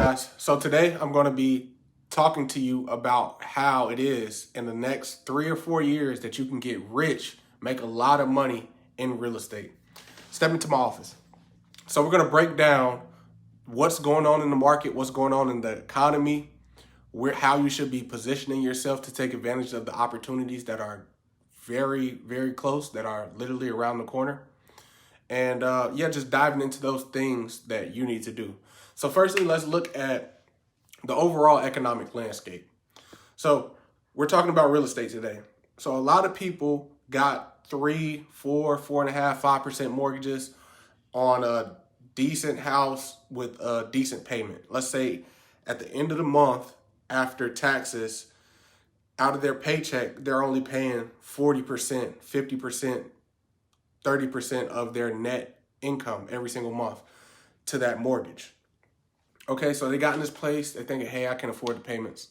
guys? So today I'm going to be talking to you about how it is in the next 3 or 4 years that you can get rich, make a lot of money in real estate. Step into my office. So we're going to break down what's going on in the market, what's going on in the economy, how you should be positioning yourself to take advantage of the opportunities that are very, very close, that are literally around the corner. And just diving into those things that you need to do. So firstly, let's look at the overall economic landscape. So we're talking about real estate today. So a lot of people got 3, 4, 4.5%, 5% mortgages on a decent house with a decent payment. Let's say at the end of the month, after taxes, out of their paycheck, they're only paying 40%, 50%, 30% of their net income every single month to that mortgage. Okay, so they got in this place, they're thinking, hey, I can afford the payments.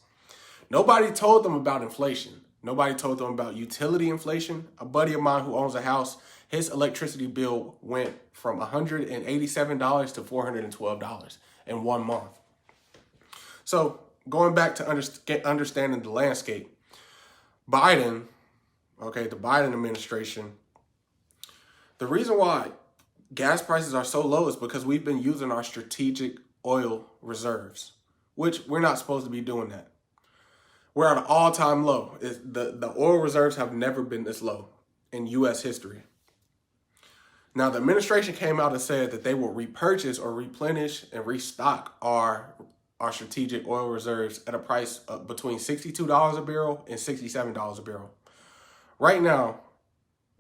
Nobody told them about inflation. Nobody told them about utility inflation. A buddy of mine who owns a house, his electricity bill went from $187 to $412 in 1 month. So going back to understanding the landscape, the Biden administration, the reason why gas prices are so low is because we've been using our strategic oil reserves, which we're not supposed to be doing that. We're at an all-time low. The oil reserves have never been this low in U.S. history. Now, the administration came out and said that they will repurchase or replenish and restock our strategic oil reserves at a price of between $62 a barrel and $67 a barrel. Right now,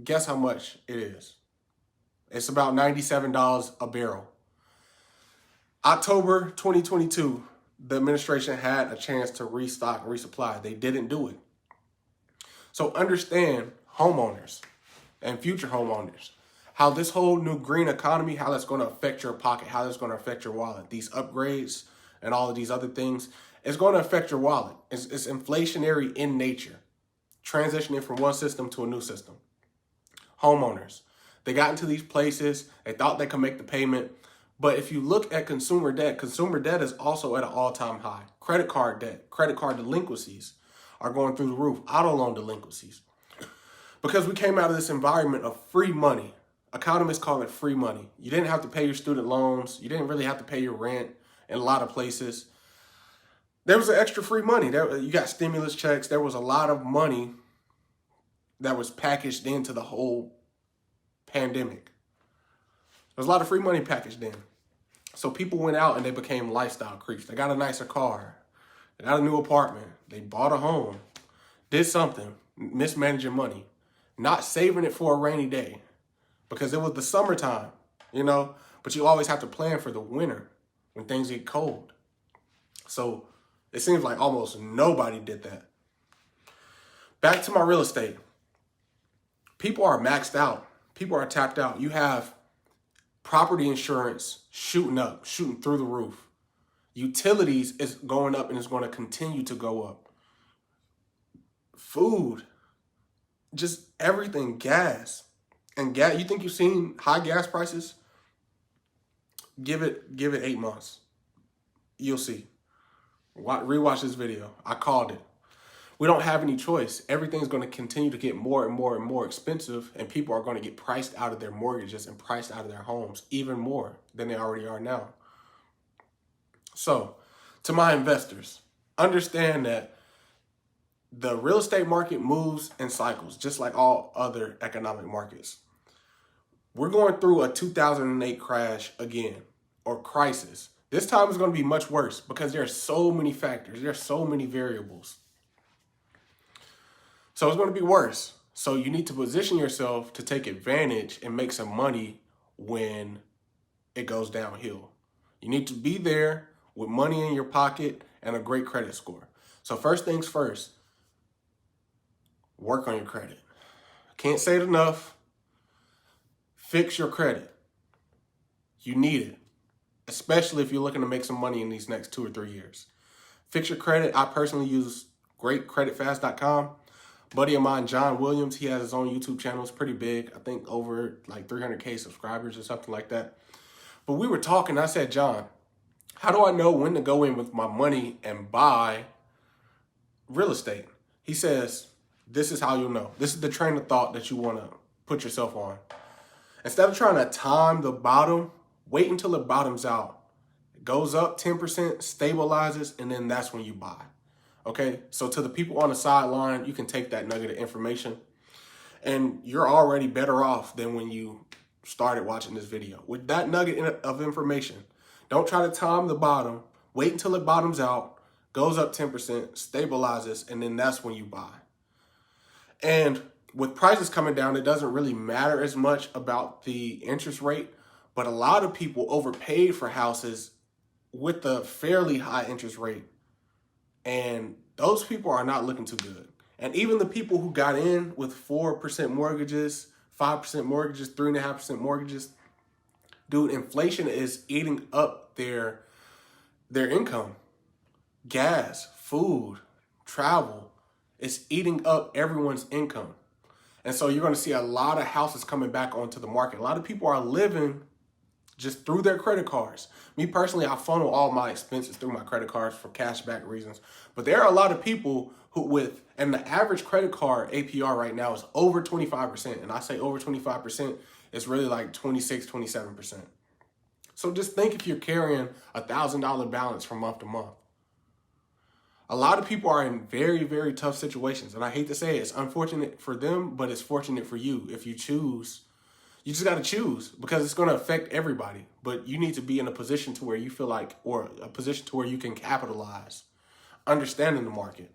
guess how much it is? It's about $97 a barrel. October 2022, the administration had a chance to restock and resupply. They didn't do it. So understand, homeowners and future homeowners, how this whole new green economy, how that's going to affect your pocket, how that's going to affect your wallet. These upgrades and all of these other things, it's going to affect your wallet. It's inflationary in nature, transitioning from one system to a new system. Homeowners, they got into these places, they thought they could make the payment. But if you look at consumer debt is also at an all-time high. Credit card debt, credit card delinquencies are going through the roof. Auto loan delinquencies. Because we came out of this environment of free money. Economists call it free money. You didn't have to pay your student loans. You didn't really have to pay your rent in a lot of places. There was an extra free money. You got stimulus checks. There was a lot of money that was packaged into the whole pandemic. There's a lot of free money packaged in. So people went out and they became lifestyle creeps. They got a nicer car. They got a new apartment. They bought a home. Did something. Mismanaging money. Not saving it for a rainy day. Because it was the summertime, But you always have to plan for the winter when things get cold. So it seems like almost nobody did that. Back to my real estate. People are maxed out. People are tapped out. You have property insurance shooting through the roof. Utilities is going up and it's going to continue to go up. Food, just everything, gas. And gas, you think you've seen high gas prices? Give it 8 months. You'll see. Rewatch this video. I called it. We don't have any choice. Everything's going to continue to get more and more and more expensive, and people are going to get priced out of their mortgages and priced out of their homes even more than they already are now. So, to my investors, understand that the real estate market moves in cycles, just like all other economic markets. We're going through a 2008 crash again, or crisis. This time is going to be much worse because there are so many factors. There are so many variables. So it's going to be worse. So you need to position yourself to take advantage and make some money when it goes downhill. You need to be there with money in your pocket and a great credit score. So first things first, work on your credit. Can't say it enough. Fix your credit. You need it, especially if you're looking to make some money in these next 2 or 3 years. Fix your credit. I personally use greatcreditfast.com. Buddy of mine, John Williams, he has his own YouTube channel. It's pretty big. I think over like 300K subscribers or something like that. But we were talking. I said, John, How do I know when to go in with my money and buy real estate? He says, this is how you'll know. This is the train of thought that you want to put yourself on. Instead of trying to time the bottom, wait until it bottoms out. It goes up 10%, stabilizes, and then that's when you buy. Okay, so to the people on the sideline, you can take that nugget of information, and you're already better off than when you started watching this video. With that nugget of information, don't try to time the bottom. Wait until it bottoms out, goes up 10%, stabilizes, and then that's when you buy. And with prices coming down, it doesn't really matter as much about the interest rate, but a lot of people overpaid for houses with a fairly high interest rate. And those people are not looking too good. And even the people who got in with 4% mortgages, 5% mortgages, 3.5% mortgages, dude, inflation is eating up their income. Gas, food, travel, it's eating up everyone's income. And so you're going to see a lot of houses coming back onto the market. A lot of people are living just through their credit cards. Me personally, I funnel all my expenses through my credit cards for cashback reasons. But there are a lot of people and the average credit card APR right now is over 25%. And I say over 25%, it's really like 26, 27%. So just think if you're carrying $1,000 balance from month to month. A lot of people are in very, very tough situations. And I hate to say it, it's unfortunate for them, but it's fortunate for you. If you choose, you just got to choose, because it's going to affect everybody. But you need to be in a position to where you feel like, or a position to where you can capitalize, understanding the market.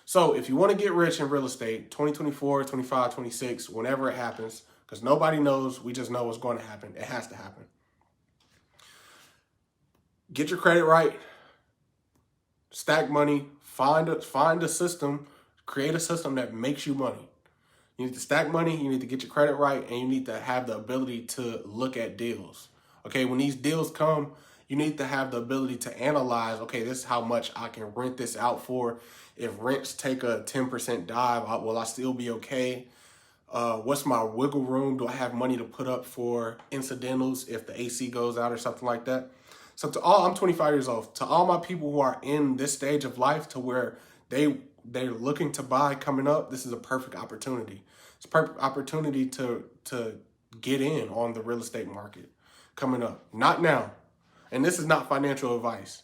So if you want to get rich in real estate, 2024, 25, 26, whenever it happens, because nobody knows, we just know what's going to happen. It has to happen. Get your credit right. Stack money, find a system, create a system that makes you money. You need to stack money, you need to get your credit right, and you need to have the ability to look at deals. Okay, when these deals come, you need to have the ability to analyze, okay, this is how much I can rent this out for. If rents take a 10% dive, will I still be okay? What's my wiggle room? Do I have money to put up for incidentals if the AC goes out or something like that? So I'm 25 years old. To all my people who are in this stage of life to where they're looking to buy coming up, this is a perfect opportunity. It's a perfect opportunity to get in on the real estate market coming up. Not now. And this is not financial advice.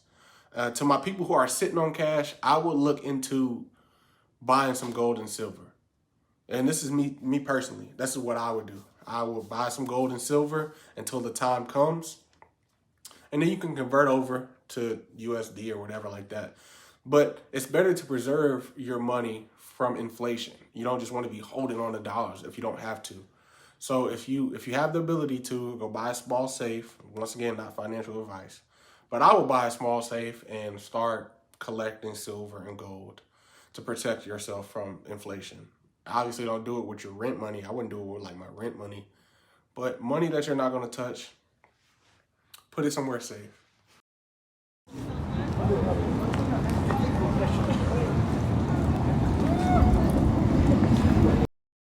To my people who are sitting on cash, I would look into buying some gold and silver. And this is me personally. This is what I would do. I will buy some gold and silver until the time comes. And then you can convert over to USD or whatever like that. But it's better to preserve your money from inflation. You don't just want to be holding on to dollars if you don't have to. So if you have the ability to, go buy a small safe. Once again, not financial advice. But I would buy a small safe and start collecting silver and gold to protect yourself from inflation. Obviously, don't do it with your rent money. I wouldn't do it with like my rent money. But money that you're not going to touch, put it somewhere safe.